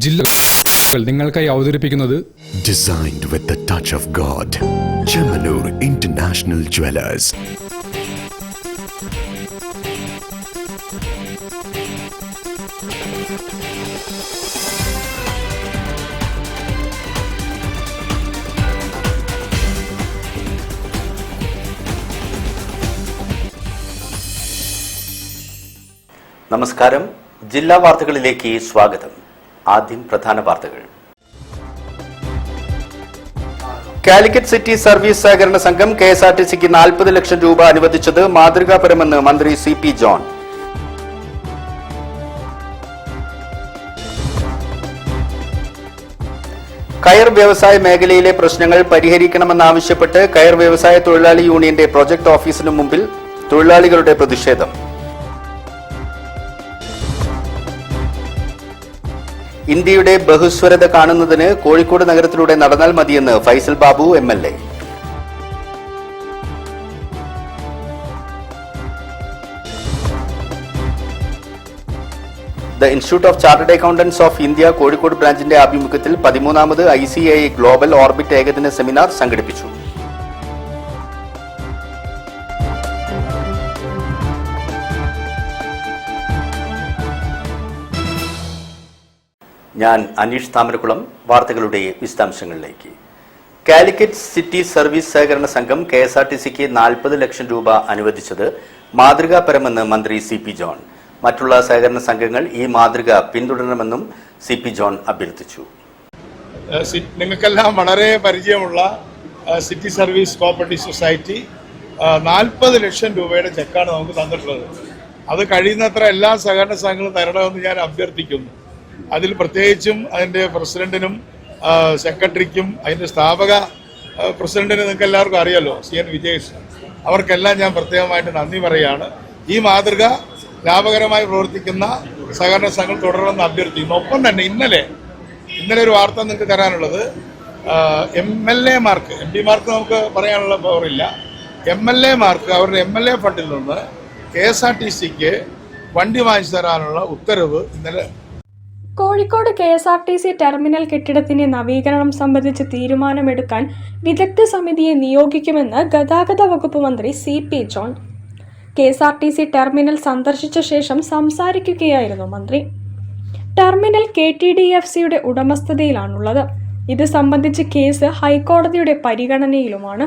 ജില്ലകൾ നിങ്ങൾക്കായി അവതരിപ്പിക്കുന്നത് Designed with the touch of God. Chemanur International Jewelers. നമസ്കാരം. ജില്ലാ വാർത്തകളിലേക്ക് സ്വാഗതം. ആദ്യം പ്രധാന വാർത്തകൾ. കാലിക്കറ്റ് സിറ്റി സർവീസ് സഹകരണ സംഘം KSRTCക്ക് 40 ലക്ഷം രൂപ അനുവദിച്ചത് മാതൃകാപരമെന്ന് മന്ത്രി CP ജോൺ. കയർ വ്യവസായ മേഖലയിലെ പ്രശ്നങ്ങൾ പരിഹരിക്കണമെന്നാവശ്യപ്പെട്ട് കയർ വ്യവസായ തൊഴിലാളി യൂണിയന്റെ പ്രൊജക്ട് ഓഫീസിനു മുമ്പിൽ തൊഴിലാളികളുടെ പ്രതിഷേധം. ഇന്ത്യയുടെ ബഹുസ്വരത കാണുന്നതിന് കോഴിക്കോട് നഗരത്തിലൂടെ നടന്നാൽ മതിയെന്ന് Faisal Babu MLA. The institute of chartered accountants of India Kozhikode ബ്രാഞ്ചിന്റെ ആഭിമുഖ്യത്തിൽ 13ാമത് ICAI ഗ്ലോബൽ ഓർബിറ്റ് ഏകദിന സെമിനാർ സംഘടിപ്പിച്ചു. ഞാൻ അനീഷ് താമരക്കുളം. വാർത്തകളുടെ വിശദാംശങ്ങളിലേക്ക്. കാലിക്കറ്റ് സിറ്റി സർവീസ് സഹകരണ സംഘം KSRTCക്ക് 40 ലക്ഷം രൂപ അനുവദിച്ചത് മാതൃകാപരമെന്ന് മന്ത്രി CP ജോൺ. മറ്റുള്ള സഹകരണ സംഘങ്ങൾ ഈ മാതൃക പിന്തുടരണമെന്നും CP ജോൺ അഭ്യർത്ഥിച്ചു. നിങ്ങൾക്കെല്ലാം വളരെ പരിചയമുള്ള സിറ്റി സർവീസ് കോപ്പറേറ്റീവ് സൊസൈറ്റി 40 ലക്ഷം രൂപയുടെ ചെക്കാണ് നമുക്ക് തന്നിട്ടുള്ളത്. അത് കഴിയുന്നത്ര എല്ലാ സഹകരണ സംഘങ്ങളും തരണമെന്ന് ഞാൻ അഭ്യർത്ഥിക്കുന്നു. അതിൽ പ്രത്യേകിച്ചും അതിൻ്റെ പ്രസിഡന്റിനും സെക്രട്ടറിക്കും അതിൻ്റെ സ്ഥാപക പ്രസിഡന്റിന് നിങ്ങൾക്ക് എല്ലാവർക്കും അറിയാലോ, CN വിജേഷ്, അവർക്കെല്ലാം ഞാൻ പ്രത്യേകമായിട്ട് നന്ദി പറയുകയാണ്. ഈ മാതൃക ലാഭകരമായി പ്രവർത്തിക്കുന്ന സഹകരണ സംഘങ്ങൾ തുടരണമെന്ന് അഭ്യർത്ഥിക്കുന്നു. ഒപ്പം തന്നെ ഇന്നലെ ഒരു വാർത്ത നിങ്ങൾക്ക് തരാനുള്ളത്, MLA മാർക്ക്, MP മാർക്ക് നമുക്ക് പറയാനുള്ള പവറില്ല, MLA മാർക്ക് അവരുടെ MLA ഫണ്ടിൽ നിന്ന് KSRTCക്ക് വണ്ടി വാങ്ങിച്ചു തരാനുള്ള ഉത്തരവ് ഇന്നലെ. കോഴിക്കോട് KSRTC ടെർമിനൽ കെട്ടിടത്തിന്റെ നവീകരണം സംബന്ധിച്ച് തീരുമാനമെടുക്കാൻ വിദഗ്ധ സമിതിയെ നിയോഗിക്കുമെന്ന് ഗതാഗത വകുപ്പ് മന്ത്രി CP ജോൺ. KSRTC ടെർമിനൽ സന്ദർശിച്ച ശേഷം സംസാരിക്കുകയായിരുന്നു മന്ത്രി. ടെർമിനൽ KTDFCയുടെ ഉടമസ്ഥതയിലാണുള്ളത്. ഇത് സംബന്ധിച്ച് കേസ് ഹൈക്കോടതിയുടെ പരിഗണനയിലുമാണ്.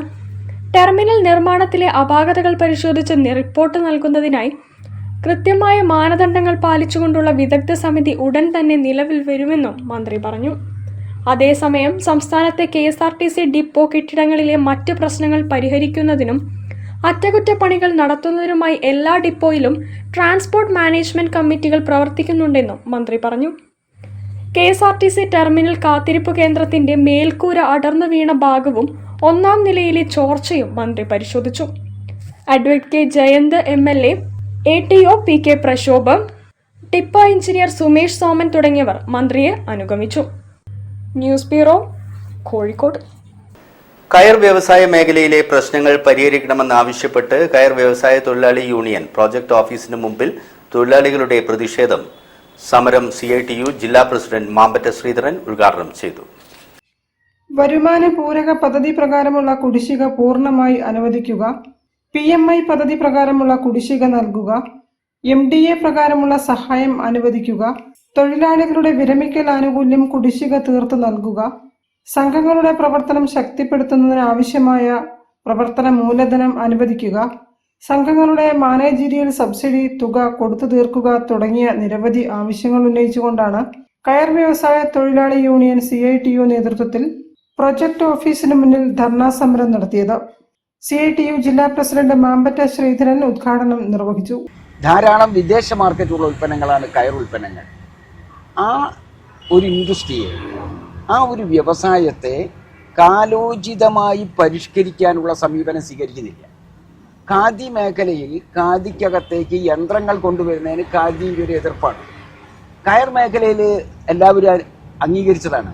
ടെർമിനൽ നിർമ്മാണത്തിലെ അപാകതകൾ പരിശോധിച്ച് റിപ്പോർട്ട് നൽകുന്നതിനായി കൃത്യമായ മാനദണ്ഡങ്ങൾ പാലിച്ചുകൊണ്ടുള്ള വിദഗ്ധ സമിതി ഉടൻ തന്നെ നിലവിൽ വരുമെന്നും മന്ത്രി പറഞ്ഞു. അതേസമയം സംസ്ഥാനത്തെ KSRTC ഡിപ്പോ കെട്ടിടങ്ങളിലെ മറ്റ് പ്രശ്നങ്ങൾ പരിഹരിക്കുന്നതിനും അറ്റകുറ്റപ്പണികൾ നടത്തുന്നതിനുമായി എല്ലാ ഡിപ്പോയിലും ട്രാൻസ്പോർട്ട് മാനേജ്മെന്റ് കമ്മിറ്റികൾ പ്രവർത്തിക്കുന്നുണ്ടെന്നും മന്ത്രി പറഞ്ഞു. KSRTC ടെർമിനൽ കാത്തിരിപ്പ് കേന്ദ്രത്തിന്റെ മേൽക്കൂര അടർന്നു വീണ ഭാഗവും 1ാം നിലയിലെ ചോർച്ചയും മന്ത്രി പരിശോധിച്ചു. Advocate Jayanth MLA, ATO PK Prashobh, ടിപ്പ എഞ്ചിനീയർ സുമേഷ് സോമൻ തുടങ്ങിയവർ മന്ത്രിയെ അനുഗമിച്ചു. News bureau, Kozhikode. കയർ വ്യവസായ മേഖലയിലെ പ്രശ്നങ്ങൾ പരിഹരിക്കണമെന്നാവശ്യപ്പെട്ട് കയർ വ്യവസായ തൊഴിലാളി യൂണിയൻ പ്രൊജക്ട് ഓഫീസിന് മുമ്പിൽ തൊഴിലാളികളുടെ പ്രതിഷേധം. സമരം CITU ജില്ലാ പ്രസിഡന്റ് മാമ്പറ്റ ശ്രീധരൻ ഉദ്ഘാടനം ചെയ്തു. വരുമാന പൂരക പദ്ധതി പ്രകാരമുള്ള കുടിശ്ശിക പൂർണ്ണമായി അനുവദിക്കുക, PMI പദ്ധതി പ്രകാരമുള്ള കുടിശ്ശിക നൽകുക, MDA പ്രകാരമുള്ള സഹായം അനുവദിക്കുക, തൊഴിലാളികളുടെ വിരമിക്കൽ ആനുകൂല്യം കുടിശ്ശിക തീർത്തു നൽകുക, സംഘങ്ങളുടെ പ്രവർത്തനം ശക്തിപ്പെടുത്തുന്നതിന് ആവശ്യമായ പ്രവർത്തന മൂലധനം അനുവദിക്കുക, സംഘങ്ങളുടെ മാനേജീരിയൽ സബ്സിഡി തുക കൊടുത്തു തീർക്കുക തുടങ്ങിയ നിരവധി ആവശ്യങ്ങൾ ഉന്നയിച്ചുകൊണ്ടാണ് കയർ വ്യവസായ തൊഴിലാളി യൂണിയൻ CITU നേതൃത്വത്തിൽ പ്രൊജക്ട് ഓഫീസിന് മുന്നിൽ ധർണാ സമരം നടത്തിയത്. CITU ജില്ലാ പ്രസിഡന്റ് മാമ്പറ്റ ശ്രീധരൻ ഉദ്ഘാടനം നിർവഹിച്ചു. ധാരാളം വിദേശ മാർക്കറ്റുള്ള ഉൽപ്പന്നങ്ങളാണ് കയർ ഉൽപ്പന്നങ്ങൾ. ആ ഒരു ഇൻഡസ്ട്രിയെ, ആ ഒരു വ്യവസായത്തെ കാലോചിതമായി പരിഷ്കരിക്കാനുള്ള സമീപനം സ്വീകരിക്കുന്നില്ല. ഖാദി മേഖലയിൽ ഖാദിക്കകത്തേക്ക് യന്ത്രങ്ങൾ കൊണ്ടുവരുന്നതിന് ഖാദിയുടെ ഒരു എതിർപ്പാണ്. കയർ മേഖലയിൽ എല്ലാവരും അംഗീകരിച്ചതാണ്.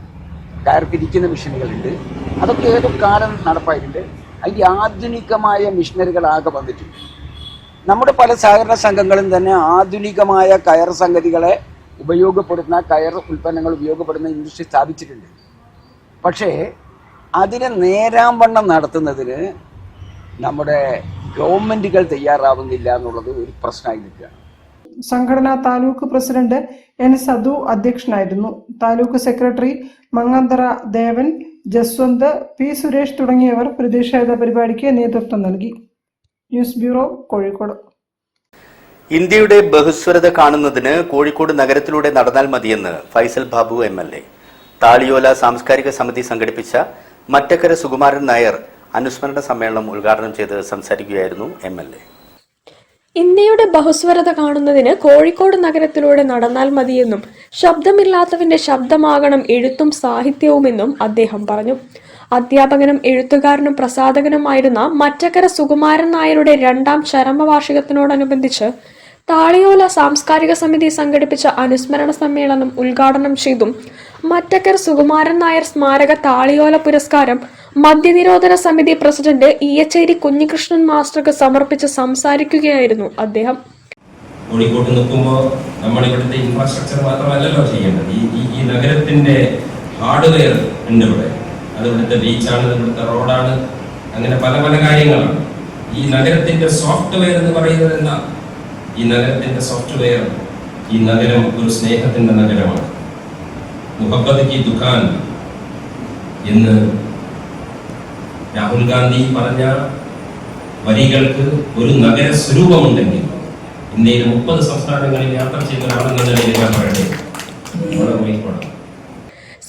കയർ പിരിക്കുന്ന മെഷീനുകളുണ്ട്, അതൊക്കെ ഏതൊരു കാലം നടപ്പായിട്ടുണ്ട്. അതിൻ്റെ ആധുനികമായ മെഷീനറികളാകെ വന്നിട്ടുണ്ട്. നമ്മുടെ പല സഹകരണ സംഘങ്ങളും തന്നെ ആധുനികമായ കയർ സംഗതികളെ ഉപയോഗപ്പെടുന്ന കയർ ഉൽപ്പന്നങ്ങൾ ഉപയോഗപ്പെടുന്ന ഇൻഡസ്ട്രി സ്ഥാപിച്ചിട്ടുണ്ട്. പക്ഷേ അതിനെ നേരാംവണ്ണം നടത്തുന്നതിന് നമ്മുടെ ഗവൺമെൻറ്റുകൾ തയ്യാറാവുന്നില്ല എന്നുള്ളത് ഒരു പ്രശ്നമായി നിൽക്കുകയാണ്. സംഘടനാ താലൂക്ക് പ്രസിഡന്റ് എൻ സദു അധ്യക്ഷനായിരുന്നു. താലൂക്ക് സെക്രട്ടറി മങ്ങന്തറ ദേവൻ, ജസ്വന്ത്, പി സുരേഷ് തുടങ്ങിയവർ പ്രതിഷേധ പരിപാടിക്ക് നേതൃത്വം നൽകി. News bureau, Kozhikode. ഇന്ത്യയുടെ ബഹുസ്വരത കാണുന്നതിന് കോഴിക്കോട് നഗരത്തിലൂടെ നടന്നാൽ മതിയെന്ന് ഫൈസൽ ബാബു MLA. താളിയോല സാംസ്കാരിക സമിതി സംഘടിപ്പിച്ച മറ്റക്കര സുകുമാരൻ നായർ അനുസ്മരണ സമ്മേളനം ഉദ്ഘാടനം ചെയ്ത് സംസാരിക്കുകയായിരുന്നു MLA. ഇന്ത്യയുടെ ബഹുസ്വരത കാണുന്നതിന് കോഴിക്കോട് നഗരത്തിലൂടെ നടന്നാൽ മതിയെന്നും ശബ്ദമില്ലാത്തവന്റെ ശബ്ദമാകണം എഴുത്തും സാഹിത്യവുമെന്നും അദ്ദേഹം പറഞ്ഞു. അധ്യാപകനും എഴുത്തുകാരനും പ്രസാധകനുമായിരുന്ന മറ്റക്കര സുകുമാരൻ നായരുടെ 2ാം ചരമവാർഷികത്തിനോടനുബന്ധിച്ച് താളിയോല സാംസ്കാരിക സമിതി സംഘടിപ്പിച്ച അനുസ്മരണ സമ്മേളനം ഉദ്ഘാടനം ചെയ്തും മറ്റക്കര സുകുമാരൻ നായർ സ്മാരക താളിയോല പുരസ്കാരം മദ്യനിരോധന സമിതി പ്രസിഡന്റ് ഇയച്ചേരി കുഞ്ഞികൃഷ്ണൻ മാസ്റ്റർക്ക് സമർപ്പിച്ച് സംസാരിക്കുകയായിരുന്നു അദ്ദേഹം. കോഴിക്കോട്ട് നിൽക്കുമ്പോൾ നമ്മൾ ഇവിടുത്തെ ഇൻഫ്രാസ്ട്രക്ചർ മാത്രമല്ലല്ലോ ചെയ്യേണ്ടത്. ഈ നഗരത്തിന്റെ ഹാർഡ്വെയർ ഉണ്ട് ഇവിടെ. അത് ഇവിടുത്തെ ബീച്ചാണ്, ഇവിടുത്തെ റോഡാണ്, അങ്ങനെ പല പല കാര്യങ്ങളാണ്. ഈ നഗരത്തിന്റെ സോഫ്റ്റ്വെയർ എന്ന് പറയുന്നത് എന്താ? ഈ നഗരത്തിന്റെ സോഫ്റ്റ്വെയർ, ഈ നഗരം ഒരു സ്നേഹത്തിന്റെ നഗരമാണ്. മുഹബ്ബത്ത് കി ദുകാൻ എന്ന് രാഹുൽ ഗാന്ധി പറഞ്ഞ വരികൾക്ക് ഒരു നഗര സ്വരൂപമുണ്ടെങ്കിൽ ഇന്ത്യയിൽ 30 സംസ്ഥാനങ്ങളിൽ യാത്ര ചെയ്ത ഒരാളെന്ന നിലയിൽ ഞാൻ പറയട്ടെ,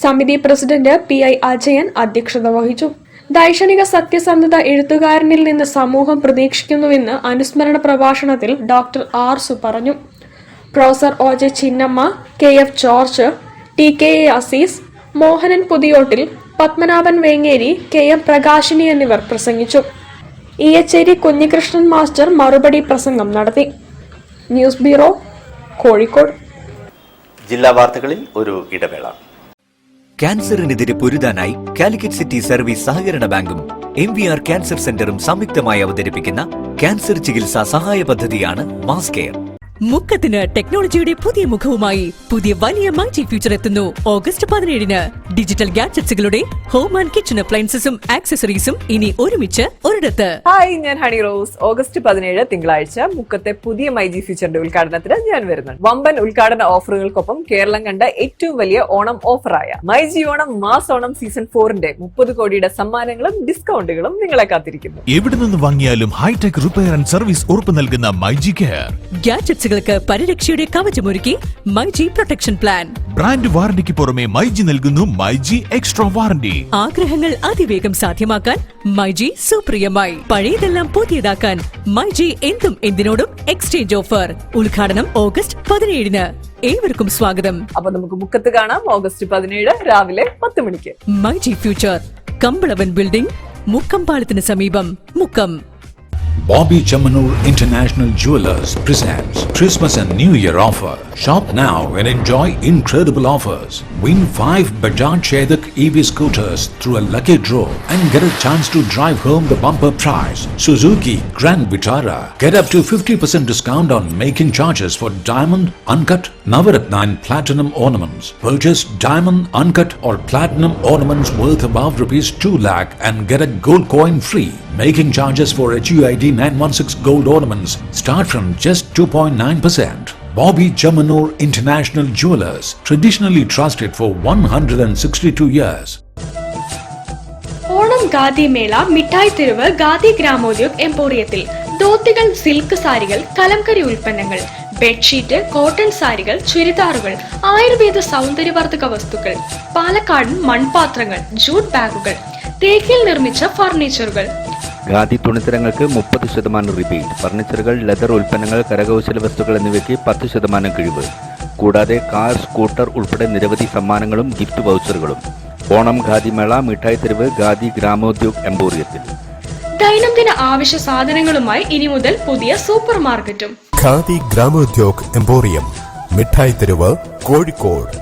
സമിതി പ്രസിഡന്റ് PI അജയൻ അധ്യക്ഷത വഹിച്ചു. ദൈക്ഷണിക സത്യസന്ധത എഴുത്തുകാരനിൽ നിന്ന് സമൂഹം പ്രതീക്ഷിക്കുന്നുവെന്ന് അനുസ്മരണ പ്രഭാഷണത്തിൽ ഡോക്ടർ ആർസു പറഞ്ഞു. Professor OJ Chinnamma, KF George, TKA Aziz, Mohanan Puthiyottil, Padmanabhan Vengeri, KM Prakashini എന്നിവർ പ്രസംഗിച്ചു. ഇയച്ചേരി കുഞ്ഞികൃഷ്ണൻ മാസ്റ്റർ മറുപടി പ്രസംഗം നടത്തി. News bureau, Kozhikode. ജില്ലാ വാർത്തകളിൽ ഒരു ഇടവേള. ക്യാൻസറിനെതിരെ പൊരുതാനായി കാലിക്കറ്റ് സിറ്റി സർവീസ് സഹകരണ ബാങ്കും MVR ക്യാൻസർ സെന്ററും സംയുക്തമായി അവതരിപ്പിക്കുന്ന ക്യാൻസർ ചികിത്സാ സഹായ പദ്ധതിയാണ് മാസ് കെയർ. മുക്കത്തിന് ടെക്നോളജിയുടെ പുതിയ മുഖവുമായി പുതിയ വലിയ മൈജി ഫ്യൂച്ചർ എത്തുന്നു. ഓഗസ്റ്റ് 17-ന് ഡിജിറ്റൽ ഗാഡ്ജറ്റ്സുകളുടെ ഹോം ആൻഡ് കിച്ചൺ അപ്ലയൻസസും ആക്സസറീസും ഇനി ഒരുമിച്ച് ഒരിടത്ത്. ഹായ്, ഞാൻ ഹണി റോസ്. ഓഗസ്റ്റ് 17 തിങ്കളാഴ്ച മുക്കത്തെ പുതിയ മൈജി ഫ്യൂച്ചറിന്റെ ഉദ്ഘാടനത്തിന് ഞാൻ വരുന്നുണ്ട്. വമ്പൻ ഉദ്ഘാടന ഓഫറുകൾക്കൊപ്പം കേരളം കണ്ട ഏറ്റവും വലിയ ഓണം ഓഫറായ മൈജി ഓണം മാസ് ഓണം സീസൺ 4ന്റെ 30 കോടിയുടെ സമ്മാനങ്ങളും ഡിസ്കൗണ്ടുകളും നിങ്ങളെ കാത്തിരിക്കുന്നു. എവിടെ നിന്ന് വാങ്ങിയാലും ഹൈടെക് റിപ്പയർ ആൻഡ് സർവീസ് ഉറപ്പ് നൽകുന്ന മൈജി കെയർ. ഗാഡ്ജറ്റ്സുകൾക്ക് പരിരക്ഷയുടെ കവചമൊരുക്കി മൈജി പ്രൊട്ടക്ഷൻ പ്ലാൻ. ബ്രാൻഡ് വാറന്റിക്ക് പുറമെ മൈജി നൽകുന്നു മൈജി എക്സ്ട്രാ വാറന്റി. ആഗ്രഹങ്ങൾ അതിവേഗം സാധ്യമാക്കാൻ മൈജി സുപ്രിയമായി. പഴയതെല്ലാം പുതിയതാക്കാൻ മൈജി എന്തും എന്തിനോടും എക്സ്ചേഞ്ച് ഓഫർ. ഉദ്ഘാടനം ഓഗസ്റ്റ് 17-ന്. ഏവർക്കും സ്വാഗതം. അപ്പൊ നമുക്ക് മുക്കത്ത് കാണാം ഓഗസ്റ്റ് 17 രാവിലെ 10 മണിക്ക്. മൈജി ഫ്യൂച്ചർ, കമ്പളവൻ ബിൽഡിംഗ്, മുക്കം പാലത്തിന് സമീപം, Mukkam. Bobby Chamanur International Jewelers presents Christmas and New Year offer. Shop now and enjoy incredible offers. Win 5 Bajaj Chetak EV scooters through a lucky draw and get a chance to drive home the bumper prize. Suzuki Grand Vitara. Get up to 50% discount on making charges for diamond, uncut, Navaratna and platinum ornaments. Purchase diamond, uncut or platinum ornaments worth above rupees 2 lakh and get a gold coin free. Making charges for HUID 916 gold ornaments start from just 2.9%. Bobby Chamanur International Jewelers, traditionally trusted for 162 years. Onam khadi മേള മിഠായി തെരുവ് khadi Gramodyoga എംപോറിയത്തിൽ ധോത്തികൾ, silk സാരികൾ, കലംകരി ഉൽപ്പന്നങ്ങൾ, bedsheet, cotton സാരികൾ, ചുരിദാറുകൾ, ആയുർവേദ സൗന്ദര്യവർദ്ധക വസ്തുക്കൾ, പാലക്കാടൻ മൺപാത്രങ്ങൾ, ജൂട്ട് ബാഗുകൾ, തേക്കിൽ നിർമ്മിച്ച ഫർണിച്ചറുകൾ. ഖാദി തുണിത്തരങ്ങൾക്ക് 30% റിബേറ്റ്. ഫർണിച്ചറുകൾ, ലെതർ ഉൽപ്പന്നങ്ങൾ, കരകൗശല വസ്തുക്കൾ എന്നിവയ്ക്ക് 10% കിഴിവ്. കൂടാതെ കാർ, സ്കൂട്ടർ ഉൾപ്പെടെ നിരവധി സമ്മാനങ്ങളും ഗിഫ്റ്റ് വൗച്ചറുകളും. ഓണം ഖാദി മേള മിഠായി തെരുവ് ഖാദി ഗ്രാമോദ്योग എംപോറിയത്തിൽ. ദൈനംദിന ആവശ്യ സാധനങ്ങളുമായി ഇനി മുതൽ പുതിയ സൂപ്പർ മാർക്കറ്റും. ഖാദി ഗ്രാമോദ്योग എംപോറിയം, മിഠായി തെരുവ്, കോഴിക്കോട്.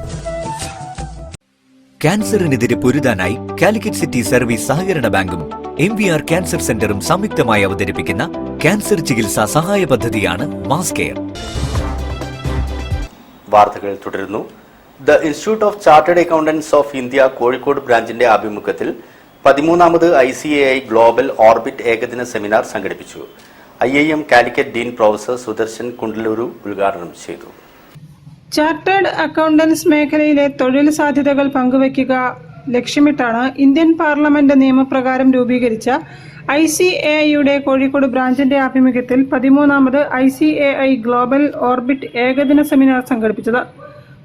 ക്യാൻസറിനെതിരെ പൊരുതാനായി കാലിക്കറ്റ് സിറ്റി സർവീസ് സഹകരണ ബാങ്കും MVR ക്യാൻസർ സെന്ററും സംയുക്തമായി അവതരിപ്പിക്കുന്ന ക്യാൻസർ ചികിത്സാ സഹായ പദ്ധതിയാണ് മാസ് കെയർ. വാർത്തകൾ തുടരുന്നു. The institute of chartered accountants of India Kozhikode ബ്രാഞ്ചിന്റെ ആഭിമുഖ്യത്തിൽ 13ാമത് ICAI ഗ്ലോബൽ ഓർബിറ്റ് ഏകദിന സെമിനാർ സംഘടിപ്പിച്ചു. IIM Calicut dean professor Sudarshan Kundaluru ഉദ്ഘാടനം ചെയ്തു. ചാർട്ടേഡ് അക്കൗണ്ടൻസ് മേഖലയിലെ തൊഴിൽ സാധ്യതകൾ പങ്കുവയ്ക്കുക ലക്ഷ്യമിട്ടാണ് ഇന്ത്യൻ പാർലമെന്റ് നിയമപ്രകാരം രൂപീകരിച്ച ICAIയുടെ കോഴിക്കോട് ബ്രാഞ്ചിന്റെ ആഭിമുഖ്യത്തിൽ 13ാമത് ICAI ഗ്ലോബൽ ഓർബിറ്റ് ഏകദിന സെമിനാർ സംഘടിപ്പിച്ചത്.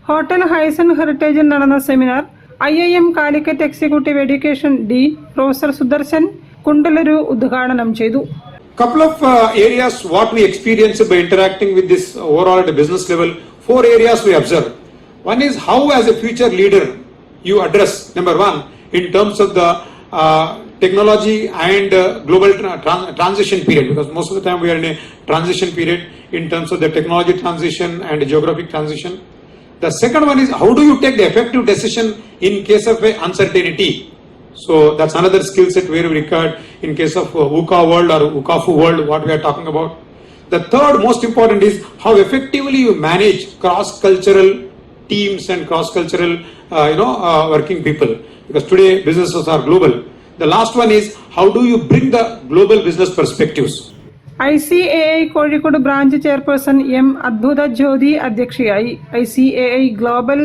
ഹോട്ടൽ ഹൈസൺ ഹെറിറ്റേജിൽ നടന്ന seminar IIM Calicut executive education dean professor Sudarshan Kundaluru ഉദ്ഘാടനം ചെയ്തു. Couple of areas what we experience by interacting with this overall at a business level. 4 areas we observe. One is how as a future leader you address, number one, in terms of the technology and global transition period, because most of the time we are in a transition period in terms of the technology transition and geographic transition. The second one is how do you take the effective decision in case of a uncertainty. So that's another skill set where we record in case of VUCA world or VUCAFU world what we are talking about. The third most important is how effectively you manage cross-cultural teams and cross-cultural working people, because today businesses are global. The last one is how do you bring the global business perspectives. ICAI Kozhikode branch chairperson M. Adbhutha Jyothi അധ്യക്ഷയായി. ICAI global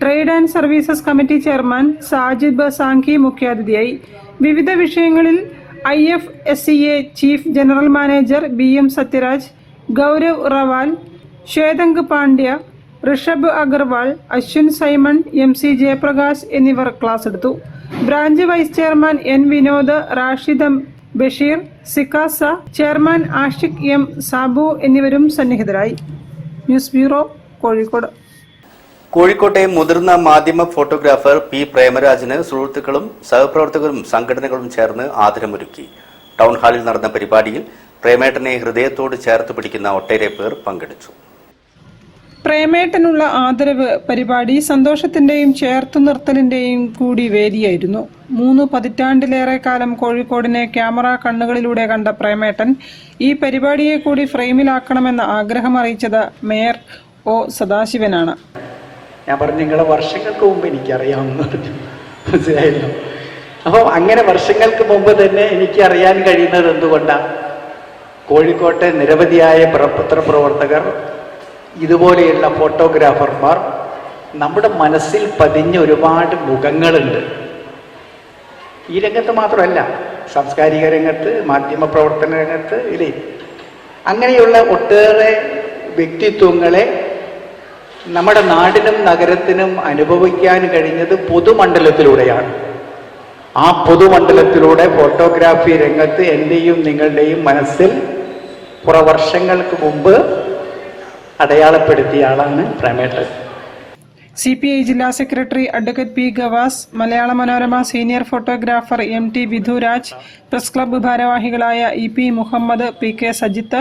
trade and services committee chairman Sajib Sanki മുഖ്യാതിഥിയായി. വിവിധ വിഷയങ്ങളിൽ IFSCA chief general manager BM Sathyaraj, Gaurav Rawal, Shwetank Pandya, Rishabh Agarwal, Ashwin Simon, MC Jayaprakash എന്നിവർ class എടുത്തു. Branch vice chairman N. Vinod, Rashid Basheer, സിക്കാസ, chairman Ashiq M. Sabu എന്നിവരും സന്നിഹിതരായി. News bureau, Kozhikode. കോഴിക്കോട്ടെ മുതിർന്ന മാധ്യമ ഫോട്ടോഗ്രാഫർ P. പ്രേമരാജിന് സുഹൃത്തുക്കളും സഹപ്രവർത്തകരും സംഘടനകളും ചേർന്ന് ആദരമൊരുക്കി. ടൗൺ ഹാളിൽ നടന്ന പരിപാടിയിൽ പ്രേമേട്ടനെ ഹൃദയത്തോട് ചേർത്ത് പിടിക്കുന്ന ഒട്ടേറെ പേർ പങ്കെടുത്തു. പ്രേമേട്ടനുള്ള ആദരവ് പരിപാടി സന്തോഷത്തിന്റെയും ചേർത്തുനിർത്തലിന്റെയും കൂടി വേദിയായിരുന്നു. 3 പതിറ്റാണ്ടിലേറെ കാലം കോഴിക്കോടിനെ ക്യാമറ കണ്ണുകളിലൂടെ കണ്ട പ്രേമേട്ടൻ ഈ പരിപാടിയെ കൂടി ഫ്രെയിമിലാക്കണമെന്ന ആഗ്രഹം അറിയിച്ചത് മേയർ O. സദാശിവനാണ്. ഞാൻ പറഞ്ഞു നിങ്ങളെ വർഷങ്ങൾക്ക് മുമ്പ് എനിക്കറിയാമെന്ന് പറഞ്ഞു. മനസ്സിലായല്ലോ. അപ്പോൾ അങ്ങനെ വർഷങ്ങൾക്ക് മുമ്പ് തന്നെ എനിക്കറിയാൻ കഴിയുന്നത് എന്തുകൊണ്ടാണ്? കോഴിക്കോട്ടെ നിരവധിയായ പത്രപ്രവർത്തകർ, ഇതുപോലെയുള്ള ഫോട്ടോഗ്രാഫർമാർ, നമ്മുടെ മനസ്സിൽ പതിഞ്ഞ ഒരുപാട് മുഖങ്ങളുണ്ട്. ഈ രംഗത്ത് മാത്രമല്ല, സാംസ്കാരിക രംഗത്ത്, മാധ്യമ പ്രവർത്തന രംഗത്ത്, ഇല്ലേ, അങ്ങനെയുള്ള ഒട്ടേറെ വ്യക്തിത്വങ്ങളെ നമ്മുടെ നാടിനും നഗരത്തിനും അനുഭവിക്കാൻ കഴിഞ്ഞത് പൊതുമണ്ഡലത്തിലൂടെയാണ്. ആ പൊതുമണ്ഡലത്തിലൂടെ ഫോട്ടോഗ്രാഫി രംഗത്ത് എൻ്റെയും നിങ്ങളുടെയും മനസ്സിൽ കുറെ വർഷങ്ങൾക്ക് മുമ്പ് അടയാളപ്പെടുത്തിയ ആളാണ് പ്രേമേട്ടൻ. CPI ജില്ലാ secretary advocate P. Gavas, Malayala Manorama senior photographer MT Bidhuraj, press club ഭാരവാഹികളായ EP Muhammad, PK Sajith,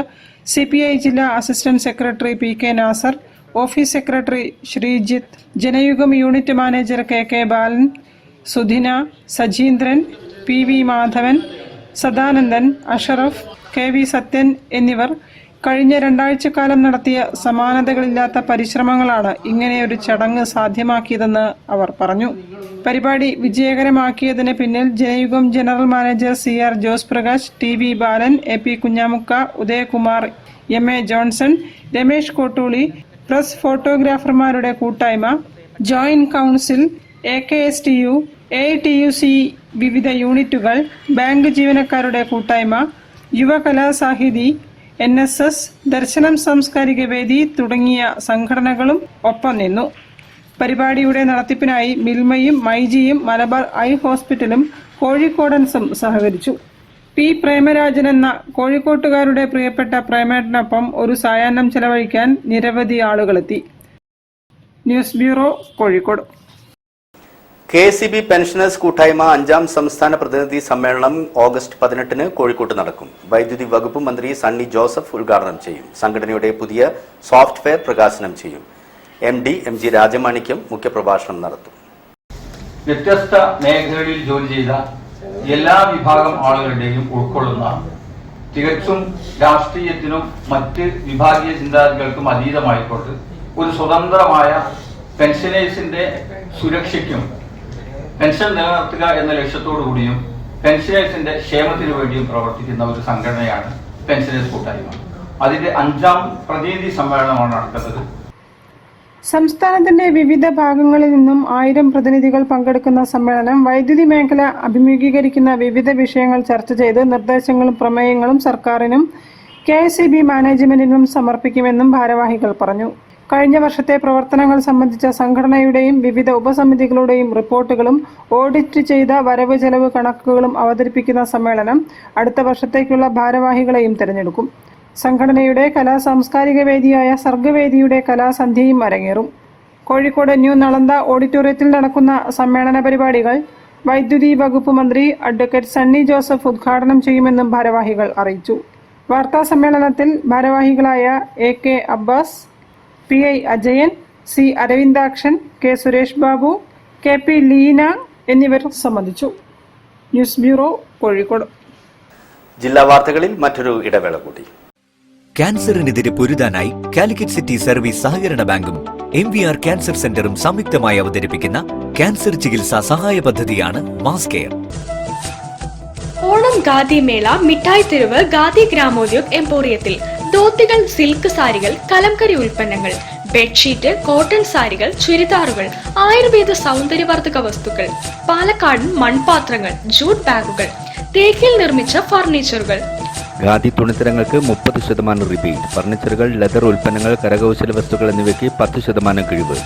CPI ജില്ലാ assistant secretary PK Nasar, office secretary Sreejith, Janayugom unit manager KK Balan, Sudhina, Sajeendran, PV Madhavan, Sadanandan, Ashraf, KV Sathyan എന്നിവർ കഴിഞ്ഞ 2 ആഴ്ചക്കാലം നടത്തിയ സമാനതകളില്ലാത്ത പരിശ്രമങ്ങളാണ് ഇങ്ങനെയൊരു ചടങ്ങ് സാധ്യമാക്കിയതെന്ന് അവർ പറഞ്ഞു. പരിപാടി വിജയകരമാക്കിയതിന് പിന്നിൽ Janayugom general manager CR Jose Prakash, TV Balan, AP Kunhamukka, Udayakumar, MA Johnson, Ramesh Kottooli, press ഫോട്ടോഗ്രാഫർമാരുടെ കൂട്ടായ്മ, ജോയിന്റ് കൗൺസിൽ, AKSTU, AITUC വിവിധ യൂണിറ്റുകൾ, ബാങ്ക് ജീവനക്കാരുടെ കൂട്ടായ്മ, യുവകലാസാഹിതി, NSS, ദർശനം സാംസ്കാരിക വേദി തുടങ്ങിയ സംഘടനകളും ഒപ്പം നിന്നു. പരിപാടിയുടെ നടത്തിപ്പിനായി മിൽമയും മൈജിയും മലബാർ ഐ ഹോസ്പിറ്റലും കോഴിക്കോടൻസും സഹകരിച്ചു. P. പ്രേമരാജൻ എന്ന കോഴിക്കോട്ടുകാരുടെ പ്രിയപ്പെട്ട പ്രേമേട്ടനൊപ്പം ഒരു സായാഹ്നം ചെലവഴിക്കാൻ നിരവധി ആളുകളെത്തി. News bureau, Kozhikode. KSEB pensioners കൂട്ടായ്മ 5ാം സംസ്ഥാന പ്രതിനിധി സമ്മേളനം ഓഗസ്റ്റ് 18-ന് കോഴിക്കോട്ട് നടക്കും. വൈദ്യുതി വകുപ്പ് മന്ത്രി സണ്ണി ജോസഫ് ഉദ്ഘാടനം ചെയ്യും. സംഘടനയുടെ പുതിയ സോഫ്റ്റ്വെയർ പ്രകാശനം ചെയ്യും. MD MG രാജമാണിക്യം മുഖ്യപ്രഭാഷണം നടത്തും. വ്യത്യസ്ത മേഖലകളിൽ ജോലി ചെയ്ത എല്ലാ വിഭാഗം ആളുകളുടെയും ഉൾക്കൊള്ളുന്ന, തികച്ചും രാഷ്ട്രീയത്തിനും മറ്റ് വിഭാഗീയ ചിന്താഗതികൾക്കും അതീതമായിക്കൊണ്ട് ഒരു സ്വതന്ത്രമായ പെൻഷനേഴ്സിന്റെ സുരക്ഷയ്ക്കും പെൻഷൻ നിലനിർത്തുക എന്ന ലക്ഷ്യത്തോടു കൂടിയും പെൻഷനേഴ്സിന്റെ ക്ഷേമത്തിനു വേണ്ടിയും പ്രവർത്തിക്കുന്ന ഒരു സംഘടനയാണ് പെൻഷനേഴ്സ് കൂട്ടായ്മ. അതിന്റെ 5ാം പ്രതിനിധി സമ്മേളനമാണ് നടക്കുന്നത്. സംസ്ഥാനത്തിന്റെ വിവിധ ഭാഗങ്ങളിൽ നിന്നും 1000 പ്രതിനിധികൾ പങ്കെടുക്കുന്ന സമ്മേളനം വൈദ്യുതി മേഖല അഭിമുഖീകരിക്കുന്ന വിവിധ വിഷയങ്ങൾ ചർച്ച ചെയ്ത് നിർദ്ദേശങ്ങളും പ്രമേയങ്ങളും സർക്കാരിനും KSEB മാനേജ്മെന്റിനും സമർപ്പിക്കുമെന്നും ഭാരവാഹികൾ പറഞ്ഞു. കഴിഞ്ഞ വർഷത്തെ പ്രവർത്തനങ്ങൾ സംബന്ധിച്ച സംഘടനയുടെയും വിവിധ ഉപസമിതികളുടെയും റിപ്പോർട്ടുകളും ഓഡിറ്റ് ചെയ്ത വരവ് ചെലവ് കണക്കുകളും അവതരിപ്പിക്കുന്ന സമ്മേളനം അടുത്ത വർഷത്തേക്കുള്ള ഭാരവാഹികളെയും തെരഞ്ഞെടുക്കും. സംഘടനയുടെ സാംസ്കാരിക വേദിയായ സർഗവേദിയുടെ കലാസന്ധ്യയും അരങ്ങേറും. കോഴിക്കോട് ന്യൂ നളന്ദ ഓഡിറ്റോറിയത്തിൽ നടക്കുന്ന സമ്മേളന പരിപാടികൾ വൈദ്യുതി വകുപ്പ് മന്ത്രി അഡ്വക്കേറ്റ് സണ്ണി ജോസഫ് ഉദ്ഘാടനം ചെയ്യുമെന്നും ഭാരവാഹികൾ അറിയിച്ചു. വാർത്താ സമ്മേളനത്തിൽ ഭാരവാഹികളായ AK Abbas, PI Ajayan, C Aravindakshan, K Suresh Babu, KP Leena എന്നിവർ സംബന്ധിച്ചു. News bureau, Kozhikode. ജില്ലാ വാർത്തകളിൽ മറ്റൊരു ഇടവേള കൂടി. ക്യാൻസറിനെതിരെ പൊരുതാനായി കാലിക്കറ്റ് സിറ്റി സർവീസ് സഹകരണ ബാങ്കും MVR ക്യാൻസർ സെന്ററും സംയുക്തമായി അവതരിപ്പിക്കുന്ന ക്യാൻസർ ചികിത്സാ സഹായ പദ്ധതിയാണ് മാസ് കെയർ. ഓണം ഖാദി മേള മിഠായി തെരുവ് ഖാദി ഗ്രാമോദ്योग എംപോറിയത്തിൽ ധോത്തികൾ, സിൽക്ക് സാരികൾ, കലംകരി ഉൽപ്പന്നങ്ങൾ, ബെഡ്ഷീറ്റ്, കോട്ടൺ സാരികൾ, ചുരിദാറുകൾ, ആയുർവേദ സൗന്ദര്യവർദ്ധക വസ്തുക്കൾ, പാലക്കാടൻ മൺപാത്രങ്ങൾ, ജൂട്ട് ബാഗുകൾ, തേക്കിൽ നിർമ്മിച്ച ഫർണിച്ചറുകൾ. ഖാദി തുണിത്തരങ്ങൾക്ക് 30% റിബേറ്റ്, ഫർണിച്ചറുകൾ, ലെതർ ഉൽപ്പന്നങ്ങൾ, കരകൗശല വസ്തുക്കൾ എന്നിവയ്ക്ക് 10% കിഴിവ്.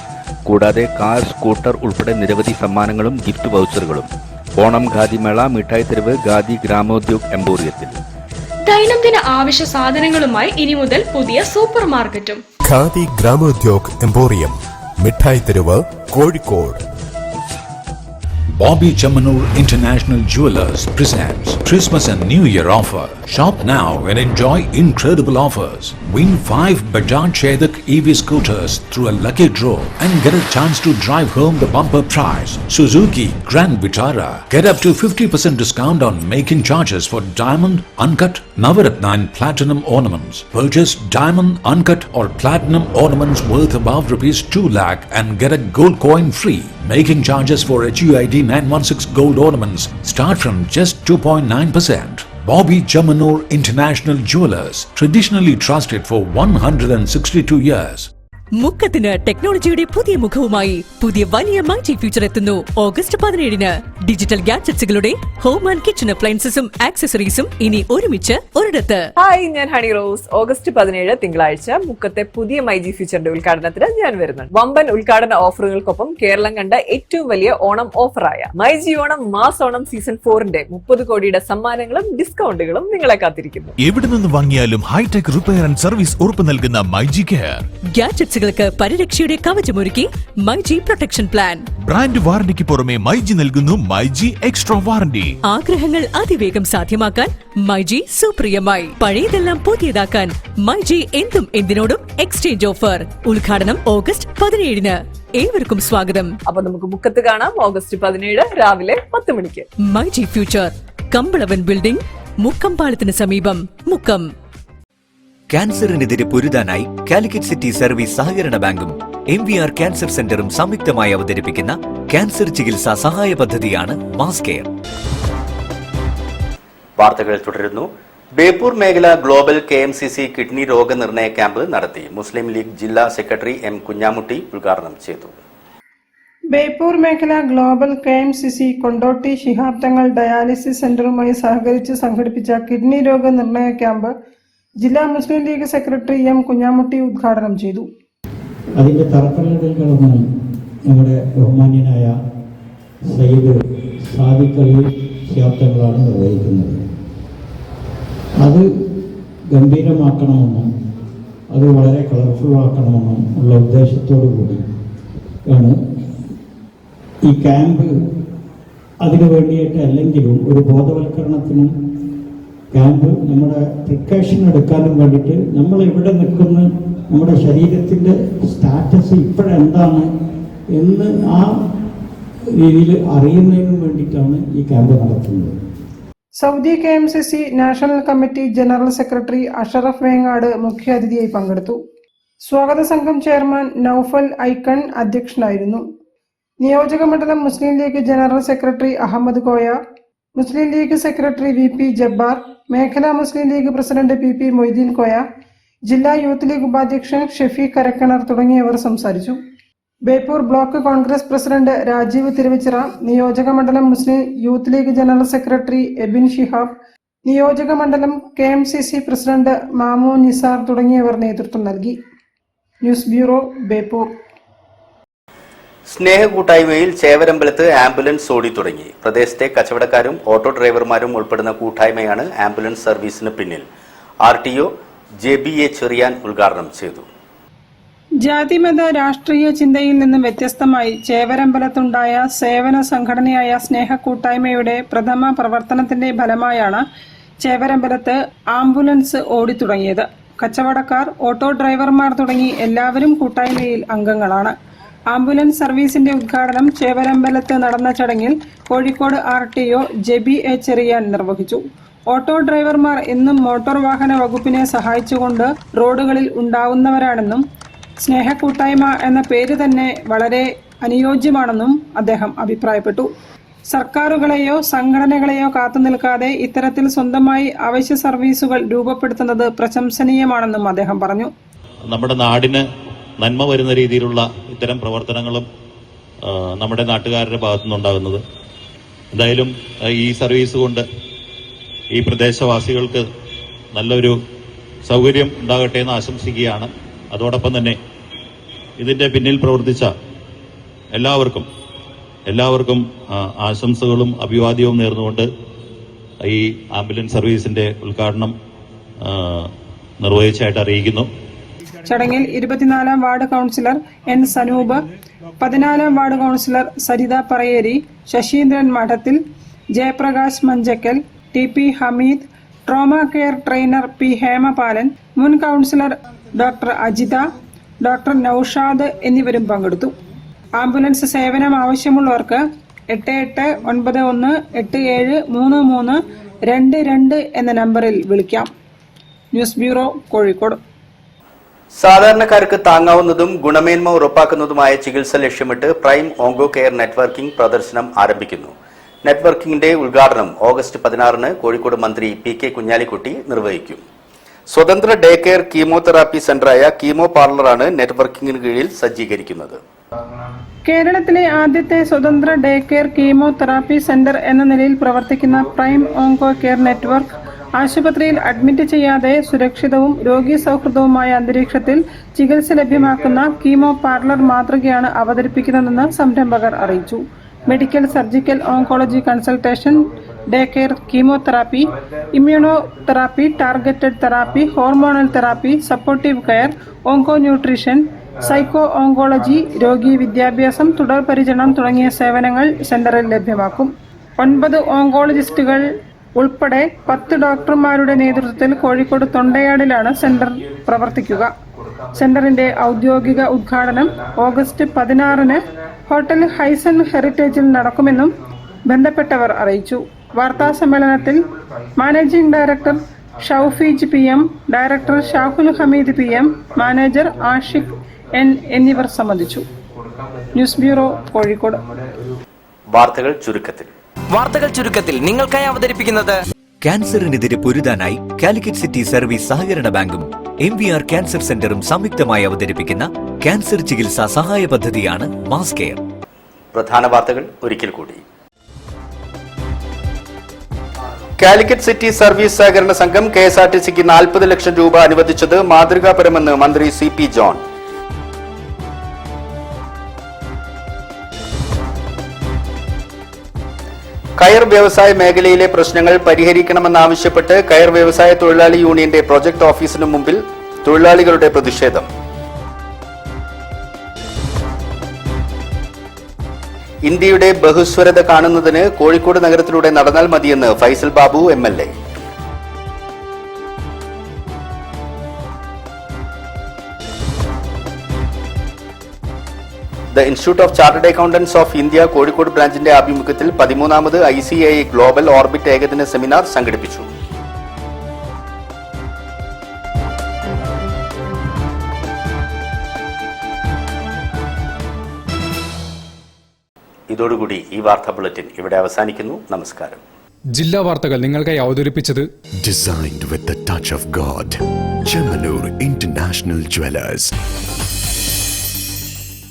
കൂടാതെ കാർ, സ്കൂട്ടർ ഉൾപ്പെടെ നിരവധി സമ്മാനങ്ങളും ഗിഫ്റ്റ് വൗച്ചറുകളും. ഓണം ഖാദി മേള മിഠായി തെരുവ് ഖാദി ഗ്രാമോദ്योग എംപോറിയത്തിൽ. ദൈനംദിന ആവശ്യ സാധനങ്ങളുമായി ഇനി മുതൽ പുതിയ സൂപ്പർ മാർക്കറ്റും. ഖാദി ഗ്രാമോദ്योग എംപോറിയം, മിഠായി തെരുവ്, Kozhikode. Bobby Chamanur International Jewelers presents Christmas and New Year offer. Shop now and enjoy incredible offers. Win 5 Bajaj Chetak EV scooters through a lucky draw and get a chance to drive home the bumper prize. Suzuki Grand Vitara. Get up to 50% discount on making charges for diamond, uncut, Navaratna and platinum ornaments. Purchase diamond, uncut or platinum ornaments worth above ₹2 lakh and get a gold coin free. Making charges for HUID 916 gold ornaments start from just 2.9%. Bobby Chamanur International Jewelers, traditionally trusted for 162 years. മുക്കത്തിന് ടെക്നോളജിയുടെ പുതിയ മുഖവുമായി പുതിയ വലിയ myG future എത്തുന്നു August 17-ന്. Digital ഗാഡ്ജറ്റ്സുകളുടെ home and kitchen അപ്ലയൻസസും ആക്സസറീസും ഇനി ഒരുമിച്ച് ഒരിടത്ത്. ഹായ്, ഞാൻ ഹണി റോസ്. ഓഗസ്റ്റ് 17 തിങ്കളാഴ്ച മുക്കത്തെ പുതിയ മൈജി ഫ്യൂച്ചറിന്റെ ഉദ്ഘാടനത്തിന് ഞാൻ വരുന്നുണ്ട്. വമ്പൻ ഉദ്ഘാടന ഓഫറുകൾക്കൊപ്പം കേരളം കണ്ട ഏറ്റവും വലിയ ഓണം ഓഫറായ മൈജി ഓണം മാസ് ഓണം സീസൺ 4ന്റെ 30 കോടിയുടെ സമ്മാനങ്ങളും ഡിസ്കൗണ്ടുകളും നിങ്ങളെ കാത്തിരിക്കുന്നു. എവിടെ നിന്ന് വാങ്ങിയാലും ഹൈടെക് റിപ്പയർ ആൻഡ് സർവീസ് ഉറപ്പ് നൽകുന്ന മൈജി കെയർ. ഗാഡ്ജറ്റ്സുകൾക്ക് പരിരക്ഷയുടെ കവചമൊരുക്കി മൈജി പ്രൊട്ടക്ഷൻ പ്ലാൻ. ബ്രാൻഡ് വാറന്റിക്ക് പുറമെ മൈജി നൽകുന്നു മൈജി എക്സ്ട്രാ വാറന്റി. ആഗ്രഹങ്ങൾ അതിവേഗം സാധ്യമാക്കാൻ മൈജി സുപ്രിയമായി. പഴയതെല്ലാം പുതിയതാക്കാൻ മൈജി എന്തും എന്തിനോടും എക്സ്ചേഞ്ച് ഓഫർ. ഉദ്ഘാടനം ഓഗസ്റ്റ് 17-ന്. ഏവർക്കും സ്വാഗതം. അപ്പൊ നമുക്ക് മുക്കത്ത് കാണാം ഓഗസ്റ്റ് 17 രാവിലെ 10 മണിക്ക്. മൈജി ഫ്യൂച്ചർ, കമ്പളവൻ ബിൽഡിംഗ്, മുക്കമ്പാളത്തിന് സമീപം, മുക്കം. ക്യാൻസറിനെതിരെ പൊരുതാനായി കാലിക്കറ്റ് സിറ്റി സർവീസ് സഹകരണ ബാങ്കും MVR ക്യാൻസർ സെന്ററും സംയുക്തമായി അവതരിപ്പിക്കുന്ന ക്യാൻസർ ചികിത്സാ സഹായ പദ്ധതിയാണ് മാസ് കെയർ. വാർത്തകൾ തുടരുന്നു. ബേപ്പൂർ മേഖല ഗ്ലോബൽ KMCC കിഡ്നി രോഗനിർണയ ക്യാമ്പ് നടത്തി. മുസ്ലിം ലീഗ് ജില്ലാ സെക്രട്ടറി M കുഞ്ഞാമുട്ടി ഉദ്ഘാടനം ചെയ്തു. ബേപ്പൂർ മേഖല global KMCC Kondotty Shihab Thangal dialysis സെന്ററുമായി സഹകരിച്ച് സംഘടിപ്പിച്ച കിഡ്നി രോഗനിർണയ ക്യാമ്പ് ജില്ലാ മുസ്ലിം ലീഗ് സെക്രട്ടറി M കുഞ്ഞാമുട്ടി ഉദ്ഘാടനം ചെയ്തു. അതിൻ്റെ തറക്കല്ലിടൽ കടന്ന് നമ്മുടെ ബഹുമാന്യനായ സയ്യിദ് സാദിഖ് അലി ശിഹാബ് തങ്ങളാണ് നിർവഹിക്കുന്നത്. അത് ഗംഭീരമാക്കണമെന്നും അത് വളരെ കളർഫുൾ ആക്കണമെന്നും ഉള്ള ഉദ്ദേശത്തോടു കൂടി ആണ് ഈ ക്യാമ്പ്. അതിനു വേണ്ടിയിട്ട് അല്ലെങ്കിലും ഒരു ബോധവൽക്കരണത്തിനും ക്യാമ്പ് നമ്മുടെ പ്രിക്കോഷൻ എടുക്കാനും വേണ്ടിയിട്ട് നമ്മൾ എവിടെ നിൽക്കുന്ന നമ്മുടെ ശരീരത്തിൻ്റെ സ്റ്റാറ്റസ് ഇപ്പോഴെന്താണ് എന്ന് ആ രീതിയിൽ അറിയുന്നതിനും വേണ്ടിയിട്ടാണ് ഈ ക്യാമ്പ് നടത്തുന്നത്. Saudi KMCC national committee general secretary Ashraf Vengad മുഖ്യാതിഥിയായി പങ്കെടുത്തു. സ്വാഗത സംഘം ചെയർമാൻ നൌഫൽ ഐക്കൺ അധ്യക്ഷനായിരുന്നു. നിയോജക മണ്ഡലം Muslim League general secretary Ahammed Koya, Muslim League secretary VP Jabbar, മേഖലാ മുസ്ലിം ലീഗ് പ്രസിഡന്റ് PP മൊയ്തീൻ കോയ, ജില്ലാ യൂത്ത് ലീഗ് ഉപാധ്യക്ഷൻ ഷെഫീഖ് കരക്കണർ തുടങ്ങിയവർ സംസാരിച്ചു. ബേപ്പൂർ ബ്ലോക്ക് കോൺഗ്രസ് പ്രസിഡന്റ് രാജീവ് തിരുവിച്ചിറ, നിയോജക മണ്ഡലം മുസ്ലിം യൂത്ത് ലീഗ് ജനറൽ സെക്രട്ടറി എബിൻ ഷിഹാബ്, നിയോജക മണ്ഡലം KMCC പ്രസിഡന്റ് മാമു നിസാർ തുടങ്ങിയവർ നേതൃത്വം നൽകി. News bureau, Beypore. സ്നേഹകൂട്ടായ്മയിൽ ചേവരമ്പലത്ത് ആംബുലൻസ് ഓടി തുടങ്ങി. പ്രദേശത്തെ കച്ചവടക്കാരും ഓട്ടോ ഡ്രൈവർമാരും ഉൾപ്പെടുന്ന കൂട്ടായ്മയാണ് ആംബുലൻസ് സർവീസിന് പിന്നിൽ. RTO JBA ചെറിയാൻ ഉദ്ഘാടനം ചെയ്തു. ജാതിമത രാഷ്ട്രീയ ചിന്തയിൽ നിന്നും വ്യത്യസ്തമായി ചേവരമ്പലത്തുണ്ടായ സേവന സംഘടനയായ സ്നേഹകൂട്ടായ്മയുടെ പ്രഥമ പ്രവർത്തനത്തിന്റെ ഫലമായാണ് ചേവരമ്പലത്ത് ആംബുലൻസ് ഓടിത്തുടങ്ങിയത്. കച്ചവടക്കാർ, ഓട്ടോ ഡ്രൈവർമാർ തുടങ്ങി എല്ലാവരും കൂട്ടായ്മയിൽ അംഗങ്ങളാണ്. ആംബുലൻസ് സർവീസിന്റെ ഉദ്ഘാടനം ചേവരമ്പലത്ത് നടന്ന ചടങ്ങിൽ കോഴിക്കോട് RTO JBA ചെറിയാൻ നിർവഹിച്ചു. ഓട്ടോ ഡ്രൈവർമാർ എന്നും മോട്ടോർ വാഹന വകുപ്പിനെ സഹായിച്ചുകൊണ്ട് റോഡുകളിൽ ഉണ്ടാവുന്നവരാണെന്നും സ്നേഹകൂട്ടായ്മ എന്ന പേര് തന്നെ വളരെ അനുയോജ്യമാണെന്നും അദ്ദേഹം അഭിപ്രായപ്പെട്ടു. സർക്കാരുകളെയോ സംഘടനകളെയോ കാത്തുനിൽക്കാതെ ഇത്തരത്തിൽ സ്വന്തമായി അവശ്യ സർവീസുകൾ രൂപപ്പെടുത്തുന്നത് പ്രശംസനീയമാണെന്നും അദ്ദേഹം പറഞ്ഞു. നമ്മുടെ നാടിന് നന്മ വരുന്ന രീതിയിലുള്ള ഇത്തരം പ്രവർത്തനങ്ങളും നമ്മുടെ നാട്ടുകാരുടെ ഭാഗത്തുനിന്നുണ്ടാകുന്നത്. എന്തായാലും ഈ സർവീസ് കൊണ്ട് ഈ പ്രദേശവാസികൾക്ക് നല്ലൊരു സൗകര്യം ഉണ്ടാകട്ടെ എന്ന് ആശംസിക്കുകയാണ്. അതോടൊപ്പം തന്നെ ഇതിൻ്റെ പിന്നിൽ പ്രവർത്തിച്ച എല്ലാവർക്കും ആശംസകളും അഭിവാദ്യവും നേർന്നുകൊണ്ട് ഈ ആംബുലൻസ് സർവീസിന്റെ ഉദ്ഘാടനം നിർവഹിച്ചതായിട്ട് അറിയിക്കുന്നു. ചടങ്ങിൽ 24-ാം വാർഡ് കൗൺസിലർ N സനൂപ്, 14-ാം ward councillor Saritha Parayeri, Saseendran Madathil, Jayaprakash Manjakkal, TP Hameed, trauma care trainer P Hemapalan, മുൻ councillor doctor Ajitha, doctor Noushad എന്നിവരും പങ്കെടുത്തു. ആംബുലൻസ് സേവനം ആവശ്യമുള്ളവർക്ക് 8891873322 എന്ന നമ്പറിൽ വിളിക്കാം. News bureau, Kozhikode. സാധാരണക്കാർക്ക് താങ്ങാവുന്നതും ഗുണമേന്മ ഉറപ്പാക്കുന്നതുമായ ചികിത്സ ലക്ഷ്യമിട്ട് പ്രൈം ഓങ്കോ കെയർ നെറ്റ്വർക്കിംഗ് പ്രദർശനം ആരംഭിക്കുന്നു. നെറ്റ്വർക്കിംഗിന്റെ ഉദ്ഘാടനം ഓഗസ്റ്റ് 16-ന് കോഴിക്കോട് മന്ത്രി PK കുഞ്ഞാലിക്കുട്ടി നിർവഹിക്കും. സ്വതന്ത്ര ഡേ കെയർ കീമോതെറാപ്പി സെന്ററായ കീമോ പാർലറാണ് നെറ്റ്വർക്കിംഗിന് കീഴിൽ സജ്ജീകരിക്കുന്നത്. കേരളത്തിലെ ആദ്യത്തെ സ്വതന്ത്ര ഡേ കെയർ കീമോതെറാപ്പി സെന്റർ എന്ന നിലയിൽ പ്രവർത്തിക്കുന്ന പ്രൈം ഓങ്കോ കെയർ നെറ്റ്വർക്ക് ആശുപത്രിയിൽ അഡ്മിറ്റ് ചെയ്യാതെ സുരക്ഷിതവും രോഗി സൗഹൃദവുമായ അന്തരീക്ഷത്തിൽ ചികിത്സ ലഭ്യമാക്കുന്ന കീമോ പാർലർ മാതൃകയാണ് അവതരിപ്പിക്കുന്നതെന്ന് സംരംഭകർ അറിയിച്ചു. Medical, surgical, oncology consultation, day care, chemotherapy, immunotherapy, targeted therapy, hormonal therapy, supportive care, onco nutrition, psycho oncology, രോഗി വിദ്യാഭ്യാസം, തുടർ പരിചരണം തുടങ്ങിയ സേവനങ്ങൾ സെന്ററിൽ ലഭ്യമാക്കും. 9 ഓങ്കോളജിസ്റ്റുകൾ ഉൾപ്പെടെ 10 ഡോക്ടർമാരുടെ നേതൃത്വത്തിൽ കോഴിക്കോട് തൊണ്ടയാടിലാണ് സെന്റർ പ്രവർത്തിക്കുക. സെന്ററിന്റെ ഔദ്യോഗിക ഉദ്ഘാടനം ഓഗസ്റ്റ് 16-ന് ഹോട്ടൽ ഹൈസൺ ഹെറിറ്റേജിൽ നടക്കുമെന്നും ബന്ധപ്പെട്ടവർ അറിയിച്ചു. വാർത്താ സമ്മേളനത്തിൽ managing director Shoufeej PM, director Shahul Hameed PM, manager Ashiq N എന്നിവർ സംബന്ധിച്ചു. News bureau, Kozhikode. വാർത്തകൾ ചുരുക്കത്തിൽ നിങ്ങൾക്കായി അവതരിപ്പിക്കുന്നത് ക്യാൻസറിനെതിരെ പൊരുതാനായി കാലിക്കറ്റ് സിറ്റി സർവീസ് സഹകരണ ബാങ്കും MVR ക്യാൻസർ സെന്ററും സംയുക്തമായി അവതരിപ്പിക്കുന്ന ക്യാൻസർ ചികിത്സാ സഹായ പദ്ധതിയാണ് മാസ് കെയർ. പ്രധാന വാർത്തകൾ ഒരിക്കൽ കൂടി. കാലിക്കറ്റ് സിറ്റി സർവീസ് സഹകരണ സംഘം KSRTCക്ക് 40 ലക്ഷം രൂപ അനുവദിച്ചത് മാതൃകാപരമെന്ന് മന്ത്രി CP ജോൺ. കയർ വ്യവസായ മേഖലയിലെ പ്രശ്നങ്ങൾ പരിഹരിക്കണമെന്നാവശ്യപ്പെട്ട് കയർ വ്യവസായ തൊഴിലാളി യൂണിയന്റെ പ്രൊജക്ട് ഓഫീസിനു മുമ്പിൽ തൊഴിലാളികളുടെ പ്രതിഷേധം. ഇന്ത്യയുടെ ബഹുസ്വരത കാണുന്നതിന് കോഴിക്കോട് നഗരത്തിലൂടെ നടന്നാൽ മതിയെന്ന് Faisal Babu MLA. The institute of chartered accountants of India Kozhikode ബ്രാഞ്ചിന്റെ ആഭിമുഖ്യത്തിൽ 13ാമത് ICAI ഗ്ലോബൽ ഓർബിറ്റ് ഏകദിന സെമിനാർ സംഘടിപ്പിച്ചു. ഇതോടുകൂടി ഈ വാർത്താ ബുള്ളറ്റിൻ ഇവിടെ അവസാനിക്കുന്നു. നമസ്കാരം. ജില്ലാ വാർത്തകൾ നിങ്ങൾക്കായി അവതരിപ്പിച്ചത് Designed with the touch of God. Chemanur International Jewelers.